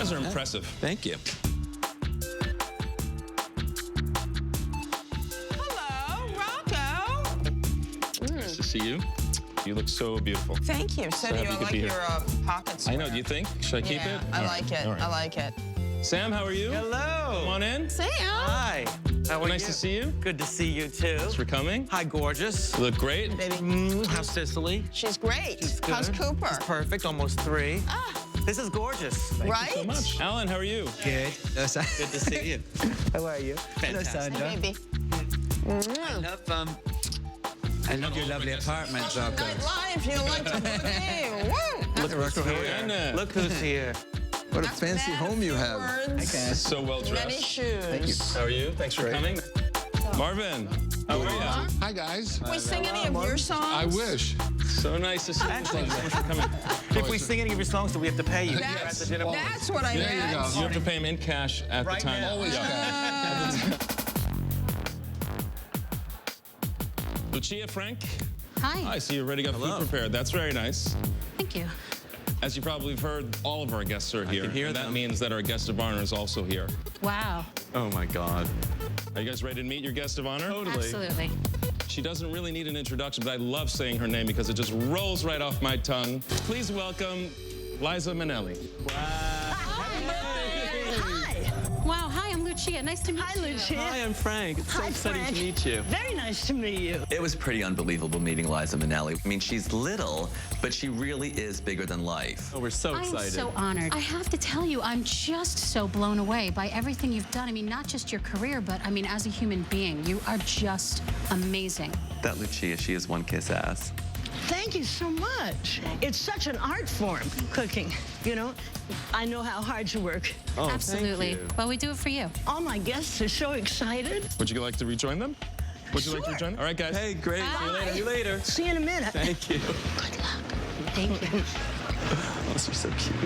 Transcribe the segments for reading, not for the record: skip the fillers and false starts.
guys are impressive. Thank you. Hello, Rocco. Nice to see you. You look so beautiful. Thank you. So do you. I like your pocket square. I know. Do you think? Should I keep it? I like it. I like it. Sam, how are you? Hello. Come on in. Sam. Hi. How are you? Nice to see you. Good to see you, too. Thanks for coming. Hi, gorgeous. You look great. Baby. How's Cicely? She's great. She's good. How's Cooper? She's perfect, almost 3. Ah, This is gorgeous. right? So much. Alan, how are you? Good. Good to see you. How are you? Hello, Fantastic. Sandra. Baby. I love your lovely apartment, Rocco. Nightlife, you like to put in. Woo! Look who's here. Anna. Look who's here. What a fancy home you have. Words, So well dressed. many shoes. Thank you. How are you? Thanks for coming. Marvin, how are you? Hi, guys. Can we sing any of your songs? I wish. So nice to see you. Excellent. Thanks so much for coming. If we sing any of your songs, do we have to pay you? Here at the dinner party? That's what I There you meant. go. You have to pay him in cash at Right the time. now. Always Lucia, Frank. Hi. I see you already got food prepared. That's very nice. Thank you. As you probably have heard, all of our guests are here. can hear and that them. means that our guest of honor is also here. Wow. Oh my God. Are you guys ready to meet your guest of honor? Absolutely. She doesn't really need an introduction, but I love saying her name because it just rolls right off my tongue. Please welcome Liza Minnelli. Wow. Hi, I'm Lucia. Nice to meet you. Hi, Lucia. Hi, I'm Frank. It's so Hi, exciting Frank. to meet you. Very nice to meet you. It was pretty unbelievable meeting Liza Minnelli. I mean, she's little, but she really is bigger than life. Oh, we're so I am excited. so honored. I have to tell you, I'm just so blown away by everything you've done. I mean, not just your career, but I mean, as a human being, you are just amazing. That Lucia, she is one kiss ass. Thank you so much. It's such an art form, cooking. You know, I know how hard you work. Oh, Absolutely. Thank you. Well, we do it for you. All my guests are so excited. Would you like to rejoin them? Would you like to Sure. rejoin them? All right, guys. Hey, great. See you later. See you in a minute. Thank you. Good luck. Thank you. Oh, you're so cute.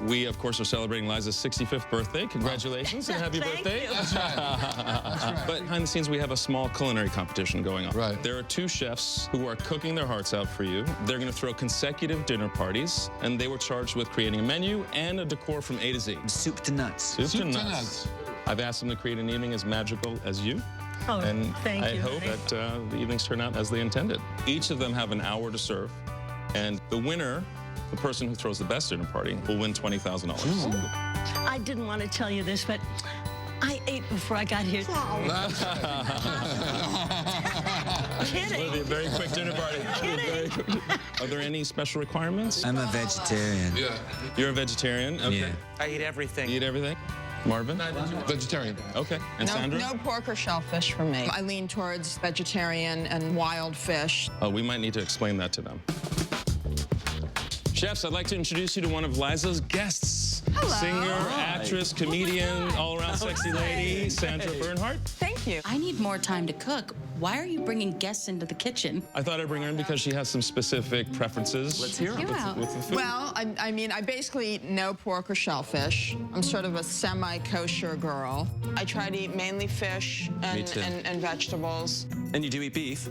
We, of course, are celebrating Liza's 65th birthday. Congratulations and happy Thank birthday. you. That's right. But behind the scenes, we have a small culinary competition going on. Right. There are 2 chefs who are cooking their hearts out for you. They're going to throw consecutive dinner parties, and they were charged with creating a menu and a decor from A to Z. Soup to nuts. Soup to nuts. I've asked them to create an evening as magical as you. Oh, And thank I you. hope that the evenings turn out as they intended. Each of them have an hour to serve, and the winner, the person who throws the best dinner party, will win $20,000. I didn't want to tell you this, but I ate before I got here. Kidding. It'll be a very quick dinner party. Kidding. Are there any special requirements? I'm a vegetarian. Yeah. You're a vegetarian? Okay. Yeah. I eat everything. You eat everything? Marvin? Vegetarian. Okay. And Sandra? No pork or shellfish for me. I lean towards vegetarian and wild fish. Oh, we might need to explain that to them. Chefs, I'd like to introduce you to one of Liza's guests. Hello. Singer, actress, comedian, all-around sexy lady, Sandra Bernhardt. Thank you. I need more time to cook. Why are you bringing guests into the kitchen? I thought I'd bring her in because she has some specific preferences. Let's hear You it. out. With the food. Well, I mean, I basically eat no pork or shellfish. I'm sort of a semi-kosher girl. I try to eat mainly fish and, too. and vegetables. And you do eat beef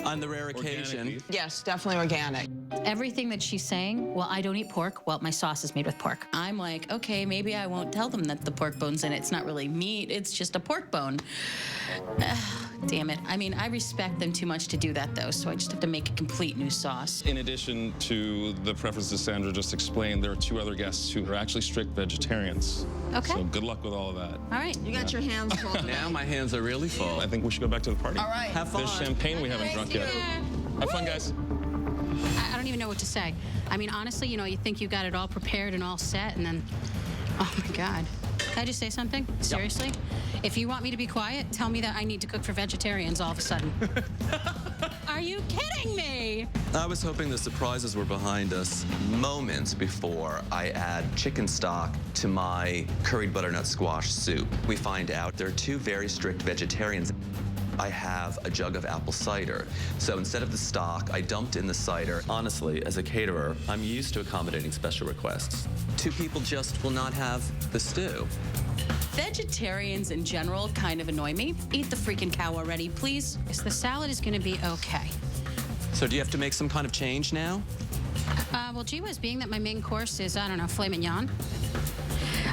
on the rare occasion. beef. Yes, definitely organic. Everything that she's saying, well, I don't eat pork. Well, my sauce is made with pork. I'm like, okay, maybe I won't tell them that the pork bone's in it. It's not really meat. It's just a pork bone. Damn it. I mean, I respect them too much to do that, though, so I just have to make a complete new sauce. In addition to the preferences Sandra just explained, there are 2 other guests who are actually strict vegetarians. Okay. So good luck with all of that. All right. You got your hands full today. Now my hands are really full. I think we should go back to the party. All right. Have fun. There's champagne we haven't drunk yet. Have fun, guys. I don't even know what to say. I mean, honestly, you know, you think you got it all prepared and all set, and then, oh my God. Can I just say something? Seriously? If you want me to be quiet, tell me that I need to cook for vegetarians all of a sudden. Are you kidding me? I was hoping the surprises were behind us moments before I add chicken stock to my curried butternut squash soup. We find out there are 2 very strict vegetarians. I have a jug of apple cider. So instead of the stock, I dumped in the cider. Honestly, as a caterer, I'm used to accommodating special requests. 2 people just will not have the stew. Vegetarians in general kind of annoy me. Eat the freaking cow already, please. Yes, the salad is going to be okay. So do you have to make some kind of change now? Well, gee whiz, being that my main course is, I don't know, filet mignon,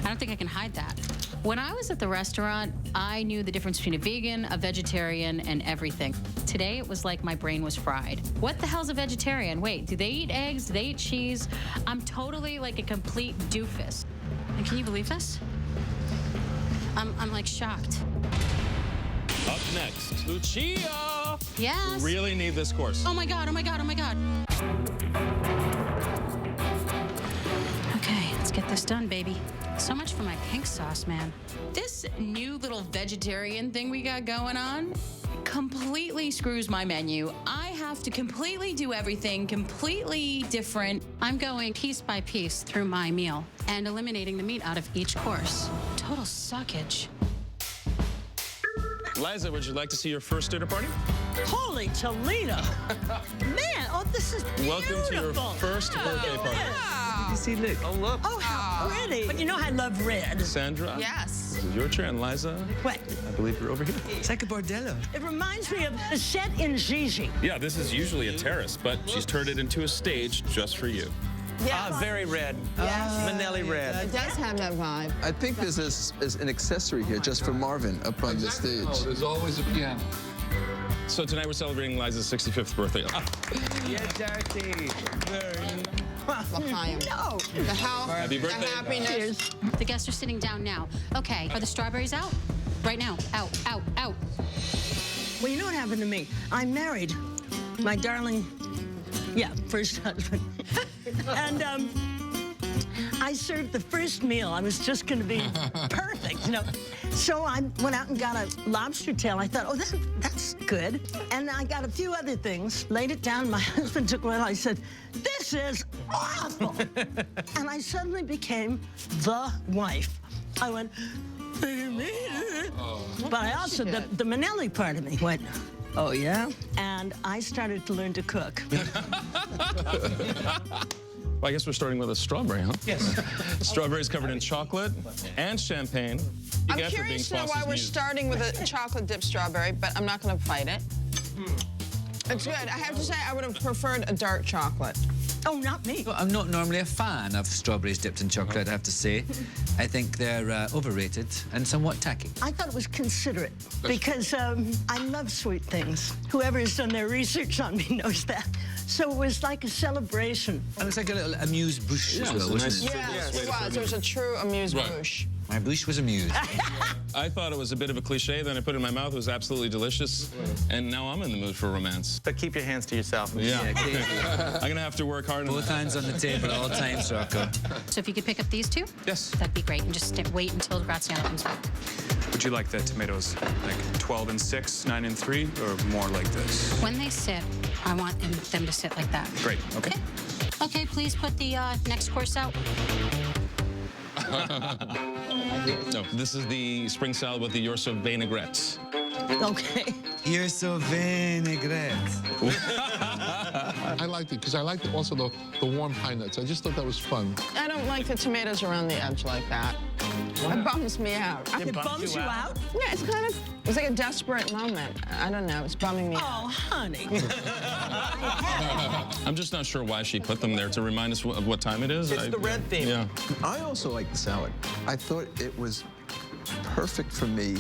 I don't think I can hide that. When I was at the restaurant, I knew the difference between a vegan, a vegetarian, and everything. Today, it was like my brain was fried. What the hell's a vegetarian? Wait, do they eat eggs? Do they eat cheese? I'm totally like a complete doofus. And can you believe this? I'm like shocked. Up next, Lucia. Yes. Really need this course. Oh my God, oh my God, oh my God. Okay, let's get this done, baby. So much for my pink sauce, man. This new little vegetarian thing we got going on completely screws my menu. I have to completely do everything completely different. I'm going piece by piece through my meal and eliminating the meat out of each course. Total suckage. Liza, would you like to see your first dinner party? Holy Toledo. Man, oh, this is beautiful. Welcome to your first birthday party. You see, look. Oh, look. Oh, how pretty. But you know I love red. Sandra? Yes. This is your turn, Liza. What? I believe you're over here. It's like a bordello. It reminds me of the set in Gigi. Yeah, this is usually a terrace, but she's turned it into a stage just for you. Yeah. Very red. Yes. Minnelli red. It does have that vibe. I think there's an accessory here just for Marvin up on the stage. Oh, there's always a piano. So tonight we're celebrating Liza's 65th birthday. You're dirty. L'chaim. No. The health, Happy birthday. the happiness. The guests are sitting down now. Okay, are the strawberries out? Right now. Out, out, out. Well, you know what happened to me? I married my darling, first husband. And I served the first meal. I was just going to be perfect, you know. So I went out and got a lobster tail. I thought, oh, that's good. And I got a few other things, laid it down. My husband took one. I said, this is awful. And I suddenly became the wife. I went, but I also, the Minnelli part of me went, oh, yeah? And I started to learn to cook. Well, I guess we're starting with a strawberry, huh? Yes. Strawberries covered in chocolate and champagne. You I'm get for being curious to know why Foster's we're muse. starting with a chocolate dip strawberry, but I'm not going to fight it. It's good. I have to say, I would have preferred a dark chocolate. Oh, not me. Well, I'm not normally a fan of strawberries dipped in chocolate, I have to say. I think they're overrated and somewhat tacky. I thought it was considerate because I love sweet things. Whoever has done their research on me knows that. So it was like a celebration. And it's like a little amuse-bouche as well, wasn't it? Yes, it was. It was a true amuse-bouche. My bouche was amused. I thought it was a bit of a cliche, then I put it in my mouth. It was absolutely delicious. And now I'm in the mood for romance. But keep your hands to yourself. Yeah. Okay. I'm going to have to work hard on Both that. hands on the table at all times, Rocco. So if you could pick up these two? Yes. That'd be great. And just wait until Graziano comes back. Would you like the tomatoes like 12 and 6, 9 and 3, or more like this? When they sit, I want them to sit like that. Great, okay. Okay, please put the next course out. No, this is the spring salad with the You're So Vinaigrette. Okay. You're so vinaigrette. I liked it because I liked also the warm pine nuts. I just thought that was fun. I don't like the tomatoes around the edge like that. It bums me out. It bums you out? Yeah, it's like a desperate moment. I don't know, it's bumming me out. Oh, honey. I'm just not sure why she put them there, to remind us of what time it is. It's the red theme. Yeah. I also liked the salad. I thought it was perfect for me,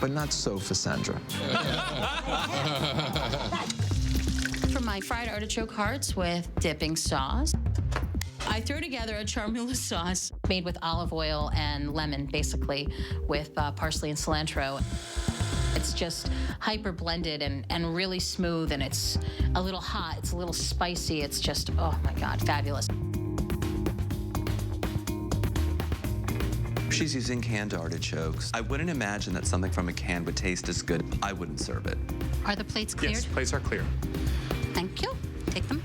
but not so for Sandra. For my fried artichoke hearts with dipping sauce, I threw together a charmula sauce made with olive oil and lemon, basically, with parsley and cilantro. It's just hyper blended and really smooth, and it's a little hot, it's a little spicy. It's just, oh my God, fabulous. She's using canned artichokes. I wouldn't imagine that something from a can would taste as good. I wouldn't serve it. Are the plates cleared? Yes, plates are clear. Thank you. Take them.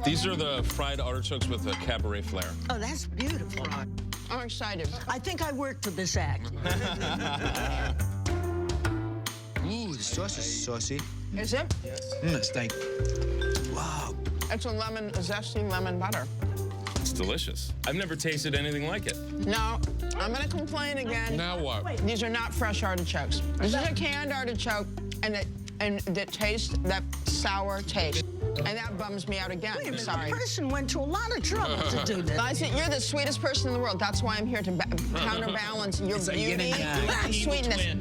These are the fried artichokes with a cabaret flair. Oh, that's beautiful. I'm excited. I think I worked for this act. Ooh, the sauce is saucy. Is it? It's like, wow. It's a zesty lemon butter. It's delicious. I've never tasted anything like it. No, I'm gonna complain again. Now what? These are not fresh artichokes. This is a canned artichoke, and and the taste, that sour taste. And that bums me out again. Wait a I'm minute, sorry. the person went to a lot of trouble to do this. Liza, you're the sweetest person in the world. That's why I'm here to counterbalance your It's a yin beauty and yang. and sweetness.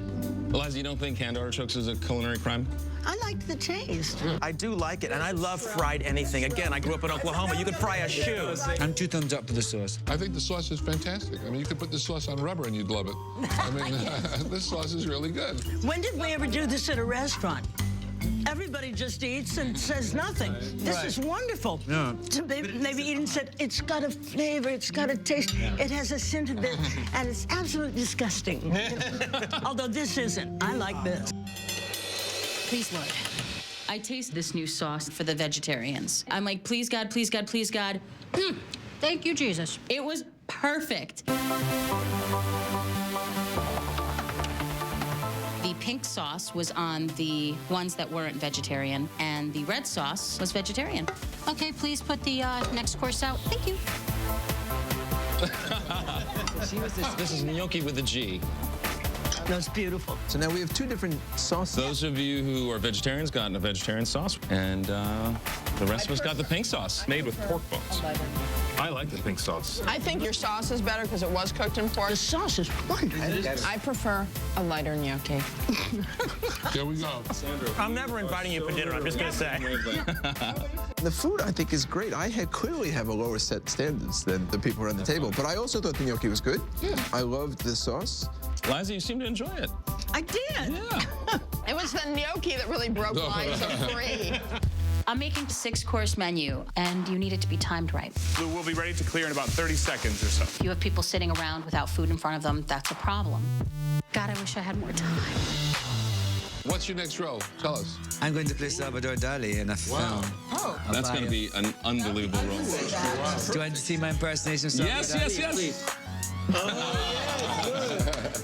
Liza, you don't think canned artichokes is a culinary crime? I liked the taste. I do like it, and I love fried anything. Again, I grew up in Oklahoma. You could fry a shoe. And 2 thumbs up for the sauce. I think the sauce is fantastic. I mean, you could put this sauce on rubber and you'd love it. I mean, this sauce is really good. When did we ever do this at a restaurant? Everybody just eats and says nothing. This is wonderful. Yeah. So maybe Eden said, it's got a flavor, it's got a taste, it has a scent of this, and it's absolutely disgusting. Although this isn't. I like this. Please, Lord. I taste this new sauce for the vegetarians. I'm like, please, God, please, God, please, God. Thank you, Jesus. It was perfect. The pink sauce was on the ones that weren't vegetarian, and the red sauce was vegetarian. Okay, please put the next course out. Thank you. This is gnocchi with a G. That's beautiful. So now we have 2 different sauces. Those of you who are vegetarians got a vegetarian sauce, and the rest of us got the pink sauce, made with pork bones. I like the pink sauce. I think your sauce is better because it was cooked in pork. The sauce is wonderful. I prefer a lighter gnocchi. Here we go. I'm never inviting you for dinner, I'm just going to say. The food, I think, is great. I clearly have a lower set standards than the people around the table, but I also thought the gnocchi was good. Yeah. I loved the sauce. Liza, you seem to enjoy it. I did. Yeah. It was the gnocchi that really broke Liza free. I'm making a 6-course menu, and you need it to be timed right. We'll be ready to clear in about 30 seconds or so. If you have people sitting around without food in front of them, that's a problem. God, I wish I had more time. What's your next role? Tell us. I'm going to play Salvador Dali in a film. Oh. That's going to be an unbelievable role. Do you want to see my impersonation of Salvador Dali?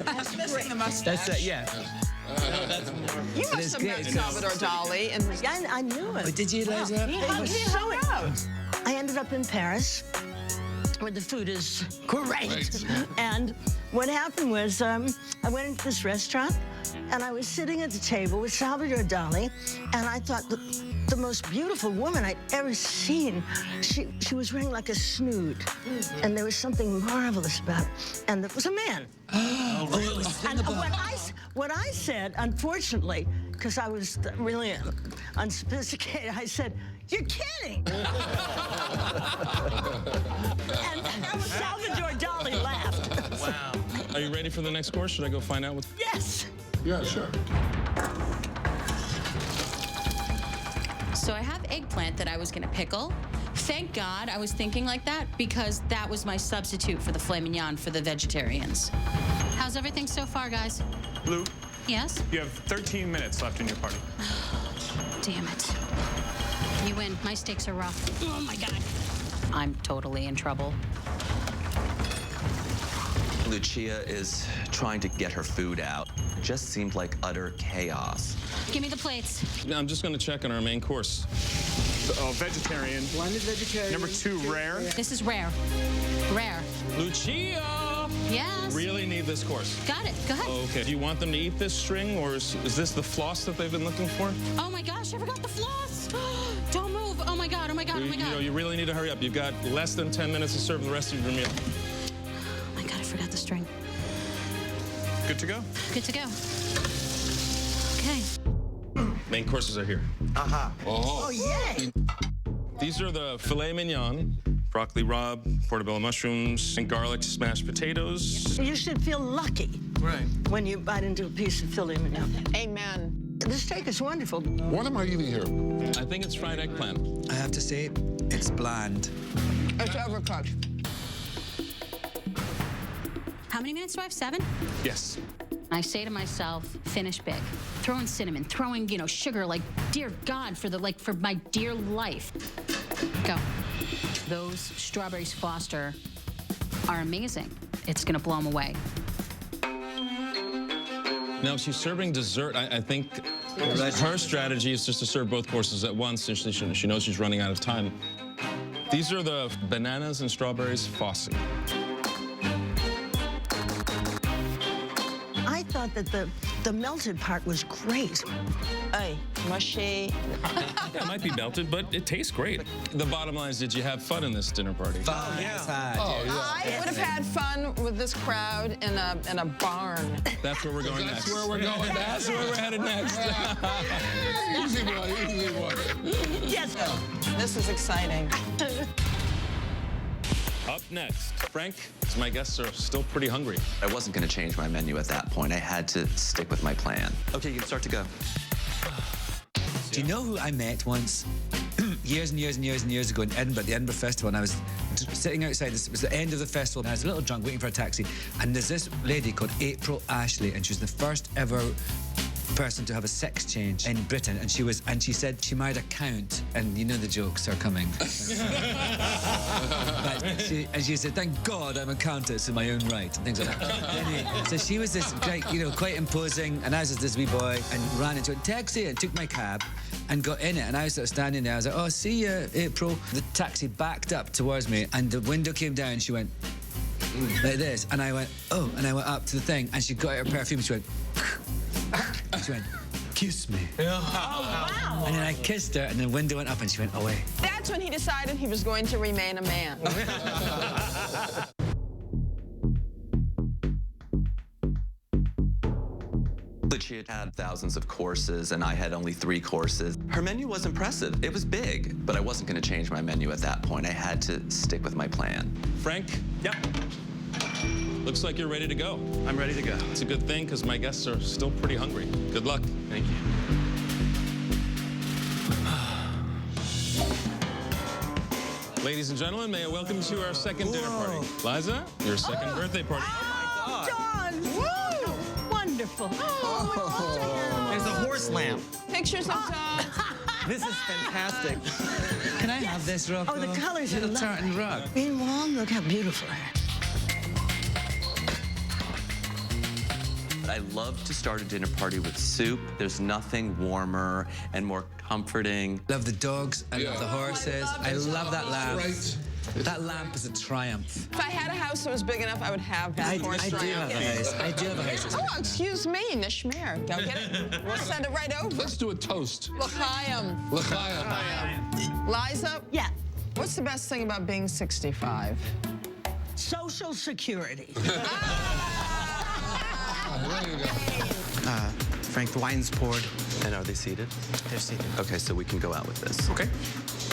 Yes. That's it, yeah. You must have met Salvador Dali. And I knew it. Oh, did you, Liza? I ended up in Paris, where the food is great. And what happened was I went into this restaurant, and I was sitting at the table with Salvador Dali, and I thought the most beautiful woman I'd ever seen. She was wearing like a snood, and there was something marvelous about it. And it was a man. Oh, really? And what I said, unfortunately, because I was really unsophisticated, I said, "You're kidding!" And Salvador Dali laughed. Wow. Are you ready for the next course? Should I go find out what? Yes. Yeah, sure. So I have eggplant that I was gonna pickle. Thank God I was thinking like that, because that was my substitute for the filet mignon for the vegetarians. How's everything so far, guys? Lou, Yes? you have 13 minutes left in your party. Damn it. You win. My stakes are rough. Oh, my God. I'm totally in trouble. Lucia is trying to get her food out. It just seemed like utter chaos. Give me the plates. I'm just going to check on our main course. Vegetarian. One is vegetarian. Number 2, rare. This is rare. Rare. Lucia! Yes? Really need this course. Got it. Go ahead. Okay. Do you want them to eat this string, or is this the floss that they've been looking for? Oh, my gosh. I forgot the floss. Don't move. Oh, my God. Oh, my God. Oh, my God. You really need to hurry up. You've got less than 10 minutes to serve the rest of your meal. Oh, my God. I forgot the string. Good to go? Good to go. Okay. Main courses are here. Oh, yay. These are the filet mignon, broccoli rabe, portobello mushrooms, and garlic smashed potatoes. You should feel lucky when you bite into a piece of filet mignon. Amen. The steak is wonderful. What am I eating here? I think it's fried eggplant. I have to say, it's bland. It's overcooked. How many minutes do I have? 7? Yes. I say to myself, finish big. Throwing cinnamon, throwing, sugar, like, dear God, for my dear life. Go. Those strawberries Foster are amazing. It's gonna blow them away. Now, if she's serving dessert, I think her strategy is just to serve both courses at once, since she knows she's running out of time. These are the bananas and strawberries Foster. I thought that the The melted part was great. Ay, mushy. Yeah, it might be melted, but it tastes great. The bottom line is, did you have fun in this dinner party? Oh, yeah. I would have had fun with this crowd in a barn. That's where we're going next. That's where we're going. That's where we're headed next. Easy one, easy one. Yes. This is exciting. Up next, Frank, my guests are still pretty hungry. I wasn't going to change my menu at that point. I had to stick with my plan. Okay, you can start to go. Do you know who I met once? Years and years and years and years ago in Edinburgh, the Edinburgh Festival, and I was sitting outside. It was the end of the festival, and I was a little drunk, waiting for a taxi. And there's this lady called April Ashley, and she was the first ever person to have a sex change in Britain, and she said she married a count, and you know the jokes are coming. But she said, "Thank God I'm a countess in my own right," and things like that. Anyway, so she was this great, quite imposing, and I was this wee boy and ran into a taxi and took my cab and got in it, and I was sort of standing there. I was like, "Oh, see you, April." The taxi backed up towards me, and the window came down, and she went like this, and I went, "Oh," and I went up to the thing, and she got out her perfume, and she went. And she went, "Kiss me." Oh, wow. And then I kissed her, and the window went up, and she went away. That's when he decided he was going to remain a man. But she had had thousands of courses, and I had only 3 courses. Her menu was impressive. It was big, but I wasn't going to change my menu at that point. I had to stick with my plan. Frank? Yep. Looks like you're ready to go. I'm ready to go. It's a good thing, because my guests are still pretty hungry. Good luck. Thank you. Ladies and gentlemen, may I welcome you to our second dinner party. Liza, your second birthday party. Dawn! Woo! Wonderful. There's a horse lamp. Pictures of dogs. This is fantastic. Can I have this, Rocco? Oh, the colors are Little lovely. tartan rug. Meanwhile, look how beautiful. I love to start a dinner party with soup. There's nothing warmer and more comforting. Love the dogs. I love the horses. I love that lamp. Right. That lamp is a triumph. If I had a house that was big enough, I would have that horse I do triumph. have a house. I do have a house. Oh, excuse me, Nishmir. Go get it. We'll send it right over. Let's do a toast. L'chaim. L'chaim. Liza, Yeah. what's the best thing about being 65? Social security. There you go. Frank, the wine's poured. And are they seated? They're seated. Okay, so we can go out with this. Okay.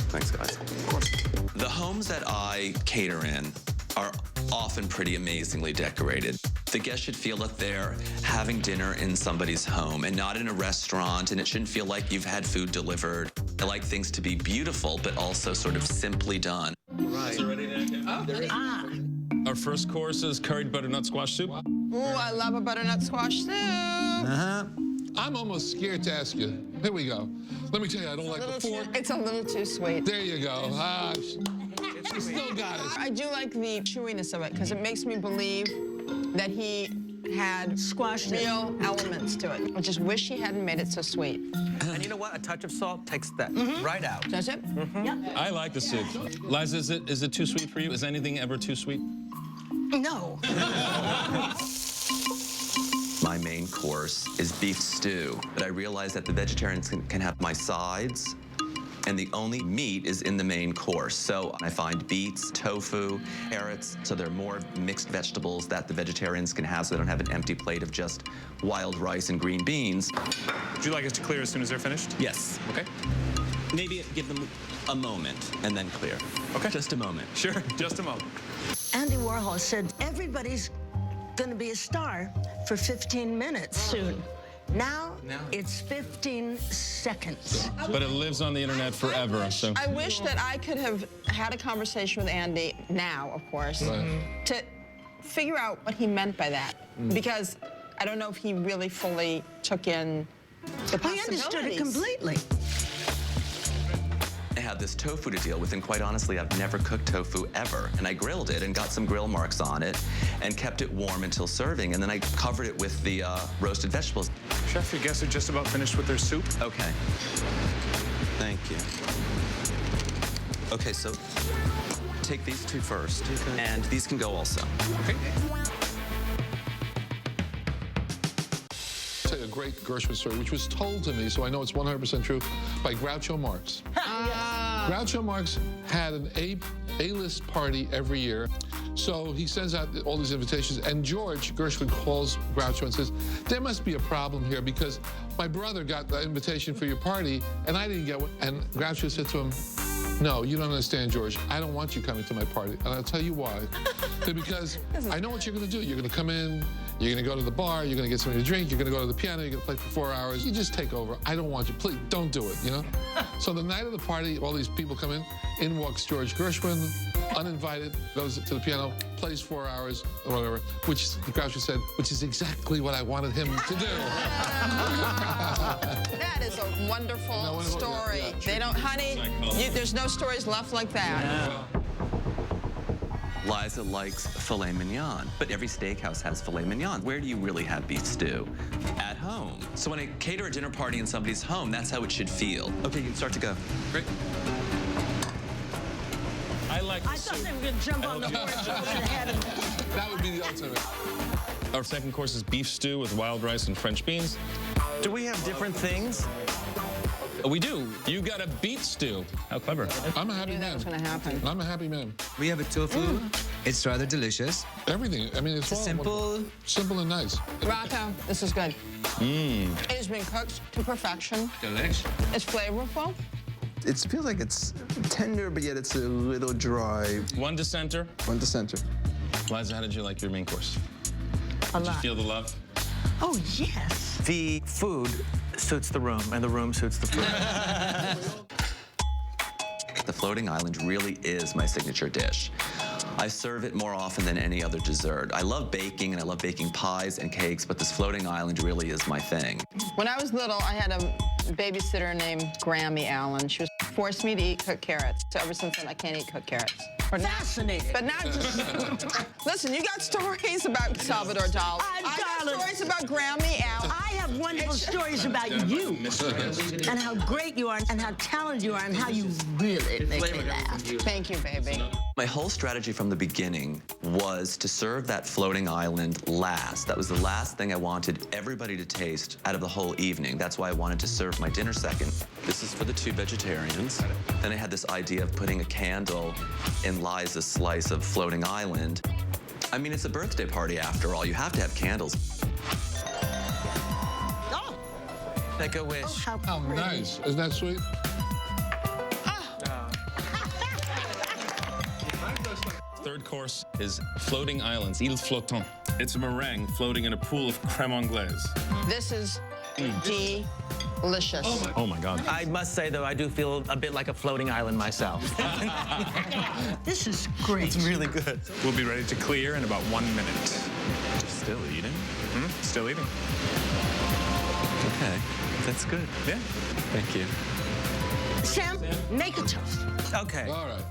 Thanks, guys. Of course. The homes that I cater in are often pretty amazingly decorated. The guests should feel that they're having dinner in somebody's home and not in a restaurant, and it shouldn't feel like you've had food delivered. I like things to be beautiful, but also sort of simply done. Right. So ready to Our first course is curried butternut squash soup. Ooh, I love a butternut squash soup. I'm almost scared to ask you. Here we go. Let me tell you, I don't like the fork. It's a little too sweet. There you go. She still got it. I do like the chewiness of it because it makes me believe that he had Squashed it. real elements to it. I just wish he hadn't made it so sweet. And you know what? A touch of salt takes that right out. Does it? I like the soup. Liza, is it too sweet for you? Is anything ever too sweet? No. My main course is beef stew, but I realize that the vegetarians can have my sides, and the only meat is in the main course. So I find beets, tofu, carrots, so there are more mixed vegetables that the vegetarians can have so they don't have an empty plate of just wild rice and green beans. Would you like us to clear as soon as they're finished? Yes. Okay. Maybe give them a moment and then clear. Okay. Just a moment. Sure, just a moment. Andy Warhol said everybody's going to be a star for 15 minutes soon. Now it's 15 seconds. But it lives on the internet forever, so. I wish that I could have had a conversation with Andy now, of course, to figure out what he meant by that. Because I don't know if he really fully took in the I possibilities. understood it completely. I had this tofu to deal with, and quite honestly, I've never cooked tofu ever. And I grilled it and got some grill marks on it and kept it warm until serving. And then I covered it with the roasted vegetables. Chef, your guests are just about finished with their soup. Okay. Thank you. Okay, so take these two first, and these can go also. Okay. Tell you, great Gershwin story, which was told to me, so I know it's 100% true, by Groucho Marx. Groucho Marx had an A-list party every year. So he sends out all these invitations, and George Gershwin calls Groucho and says, there must be a problem here because my brother got the invitation for your party, and I didn't get one. And Groucho said to him, no, you don't understand, George. I don't want you coming to my party, and I'll tell you why. Because I know what you're going to do. You're going to come in, you're going to go to the bar, you're going to get something to drink, you're going to go to the piano, you're going to play for 4 hours. You just take over. I don't want you. Please, don't do it, you know? So the night of the party, all these people come in walks George Gershwin, uninvited, goes to the piano, plays 4 hours, or whatever, which Groucho said, which is exactly what I wanted him to do. That is a wonderful story. Yeah, they don't, honey, there's no stories left like that. Yeah. Liza likes filet mignon, but every steakhouse has filet mignon. Where do you really have beef stew? At home. So when I cater a dinner party in somebody's home, that's how it should feel. Okay, you can start to go. Great. I thought they were going to jump on the board. That would be the ultimate. Our second course is beef stew with wild rice and French beans. Do we have different things? We do. You got a beef stew. How clever. I'm a happy man. That was going to happen. I'm a happy man. We have a tofu. It's rather delicious. Everything. I mean, it's all simple and nice. Rocco, this is good. It has been cooked to perfection. Delicious. It's flavorful. It feels like it's tender, but yet it's a little dry. One dissenter. One dissenter. Liza, how did you like your main course? Did you feel the love? Oh, yes. The food suits the room, and the room suits the food. The floating island really is my signature dish. I serve it more often than any other dessert. I love baking, and I love baking pies and cakes, but this floating island really is my thing. When I was little, I had a babysitter named Grammy Allen. She forced me to eat cooked carrots. So ever since then, I can't eat cooked carrots. Fascinating. But not just... Listen, you got stories about Salvador Dali. I got stories about Grammy Allen. I have wonderful stories about you and how great you are and how talented you are and how you really make me laugh. Thank you, baby. My whole strategy from the beginning was to serve that floating island last. That was the last thing I wanted everybody to taste out of the whole evening. That's why I wanted to serve my dinner second. This is for the 2 vegetarians. Then I had this idea of putting a candle in Liza's slice of floating island. I mean, it's a birthday party after all. You have to have candles. Oh! Make a wish. Oh, nice. Isn't that sweet? Third course is floating islands, îles flottantes. It's a meringue floating in a pool of crème anglaise. This is delicious. Oh my God. I must say, though, I do feel a bit like a floating island myself. This is great. It's really good. We'll be ready to clear in about 1 minute. Still eating? Still eating. Okay, that's good. Yeah. Thank you. Sam, make a toast. Okay. All right.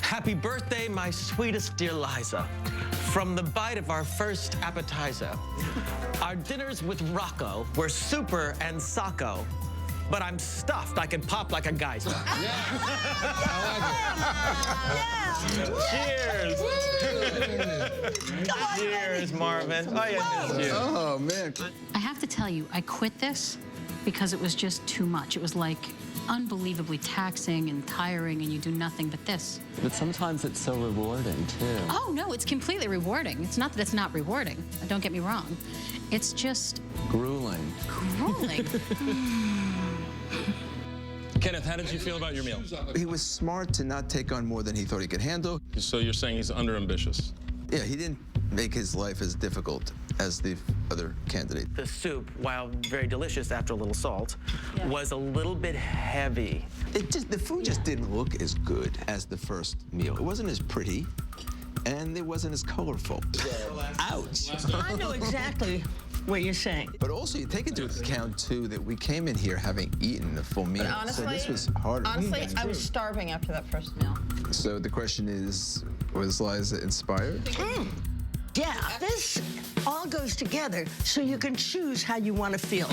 Happy birthday, my sweetest dear Liza. From the bite of our first appetizer, our dinners with Rocco were super and sacco. But I'm stuffed, I can pop like a geyser. Cheers! Cheers, Marvin. Oh, yeah, cheers. Oh, man. I have to tell you, I quit this because it was just too much. It was like unbelievably taxing and tiring, and you do nothing but this. But sometimes it's so rewarding, too. Oh, no, it's completely rewarding. It's not that it's not rewarding. Don't get me wrong. It's just... Grueling. grueling. Kenneth, how did you feel about your meal? He was smart to not take on more than he thought he could handle. So you're saying he's underambitious? Yeah, he didn't make his life as difficult as the other candidate. The soup, while very delicious after a little salt, was a little bit heavy. The food just didn't look as good as the first meal. It wasn't as pretty, and it wasn't as colorful. Ouch! I know exactly what you're saying. But also, you take into account, too, that we came in here having eaten a full meal. Honestly, so this was harder. Honestly, I was starving after that first meal. So the question is, was Liza inspired? Yeah, this all goes together, so you can choose how you want to feel.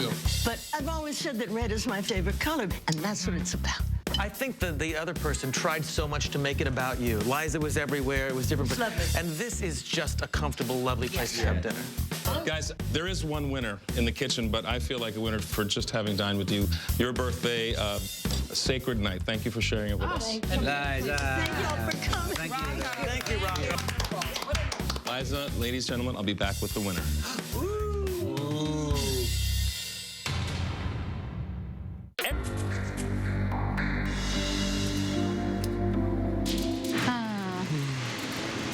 But I've always said that red is my favorite color, and that's what it's about. I think that the other person tried so much to make it about you. Liza was everywhere. It was different. It's lovely. And this is just a comfortable, lovely place to have dinner. Guys, there is one winner in the kitchen, but I feel like a winner for just having dined with you. Your birthday, a sacred night. Thank you for sharing it with us. Liza. Thank you all for coming. Thank you, Rocco. Liza, ladies, gentlemen, I'll be back with the winner.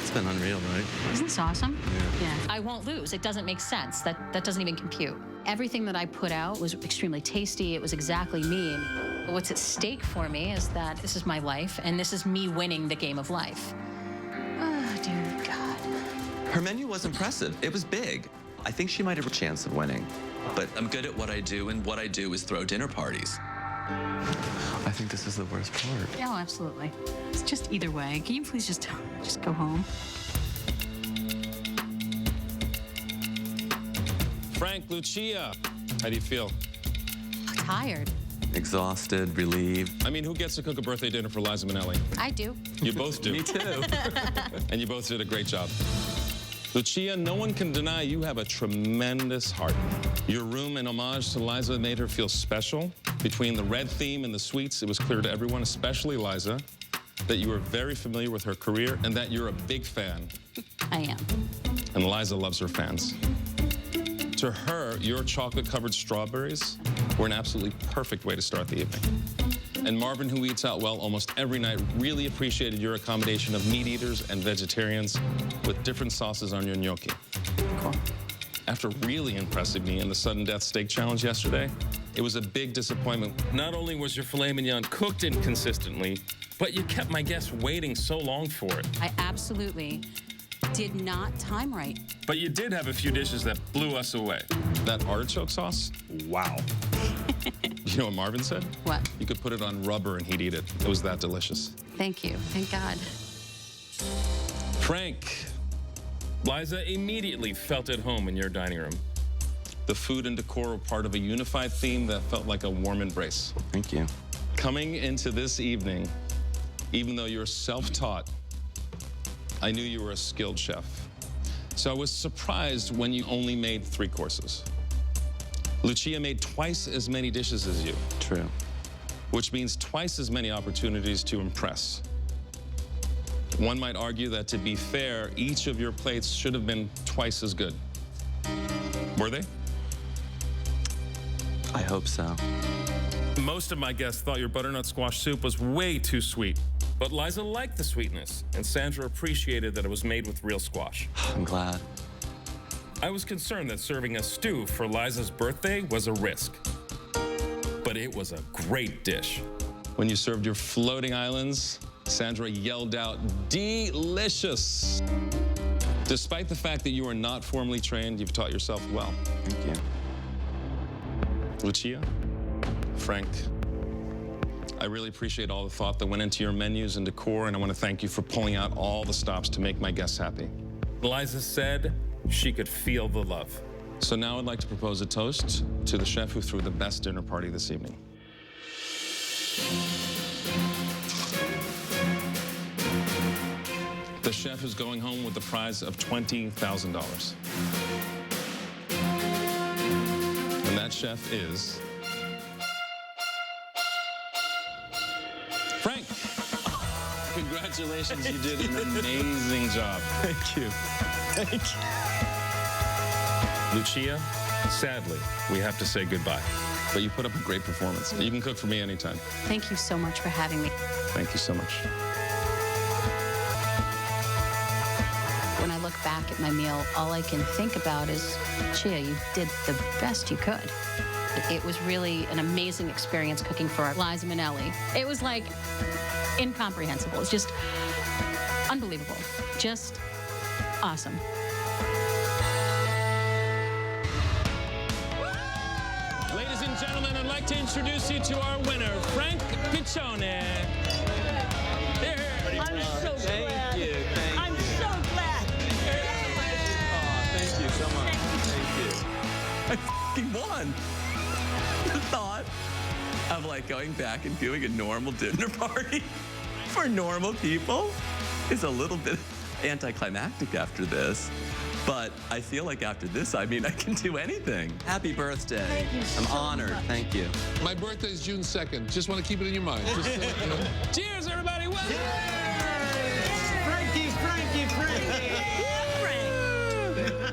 It's been unreal, right? Isn't this awesome? Yeah. I won't lose. It doesn't make sense. That doesn't even compute. Everything that I put out was extremely tasty. It was exactly me. But what's at stake for me is that this is my life, and this is me winning the game of life. Oh, dear God. Her menu was impressive. It was big. I think she might have a chance of winning. But I'm good at what I do, and what I do is throw dinner parties. I think this is the worst part. Yeah, oh, absolutely. It's just either way. Can you please just go home? Frank, Lucia, how do you feel? I'm tired. Exhausted, relieved. I mean, who gets to cook a birthday dinner for Liza Minnelli? I do. You both do. Me too. And you both did a great job. Lucia, no one can deny you have a tremendous heart. Your room in homage to Liza made her feel special. Between the red theme and the sweets, it was clear to everyone, especially Liza, that you were very familiar with her career and that you're a big fan. I am. And Liza loves her fans. To her, your chocolate-covered strawberries were an absolutely perfect way to start the evening. And Marvin, who eats out well almost every night, really appreciated your accommodation of meat eaters and vegetarians with different sauces on your gnocchi. Cool. After really impressing me in the sudden death steak challenge yesterday, it was a big disappointment. Not only was your filet mignon cooked inconsistently, but you kept my guests waiting so long for it. I absolutely did not time right. But you did have a few dishes that blew us away. That artichoke sauce? Wow. You know what Marvin said? What? You could put it on rubber and he'd eat it. It was that delicious. Thank you. Thank God. Frank, Liza immediately felt at home in your dining room. The food and decor were part of a unified theme that felt like a warm embrace. Thank you. Coming into this evening, even though you're self-taught, I knew you were a skilled chef. So I was surprised when you only made 3 courses. Lucia made twice as many dishes as you. True. Which means twice as many opportunities to impress. One might argue that, to be fair, each of your plates should have been twice as good. Were they? I hope so. Most of my guests thought your butternut squash soup was way too sweet. But Liza liked the sweetness, and Sandra appreciated that it was made with real squash. I'm glad. I was concerned that serving a stew for Liza's birthday was a risk. But it was a great dish. When you served your floating islands, Sandra yelled out, "Delicious!" Despite the fact that you are not formally trained, you've taught yourself well. Thank you. Lucia, Frank, I really appreciate all the thought that went into your menus and decor, and I want to thank you for pulling out all the stops to make my guests happy. Liza said she could feel the love. So now I'd like to propose a toast to the chef who threw the best dinner party this evening. The chef is going home with the prize of $20,000. And that chef is Frank. Congratulations, you did an amazing job. Thank you. Thank you. Lucia, sadly, we have to say goodbye. But you put up a great performance. You can cook for me anytime. Thank you so much for having me. Thank you so much. When I look back at my meal, all I can think about is, Chia, you did the best you could. It was really an amazing experience cooking for Liza Minnelli. It was like incomprehensible. It's just unbelievable. Just awesome. Ladies and gentlemen, I'd like to introduce you to our winner, Frank Piccione. I'm so glad. Thank you. I'm so glad. Thank you so much. Thank you. I f***ing won. The thought. of like going back and doing a normal dinner party for normal people is a little bit anticlimactic after this. But I feel like after this, I mean, I can do anything. Happy birthday. Thank you I'm so honored. much. Thank you. My birthday's June 2nd. Just want to keep it in your mind. Just, you know. Cheers, everybody. Well, Frankie.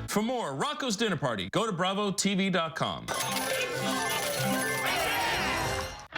For more Rocco's Dinner Party, go to BravoTV.com.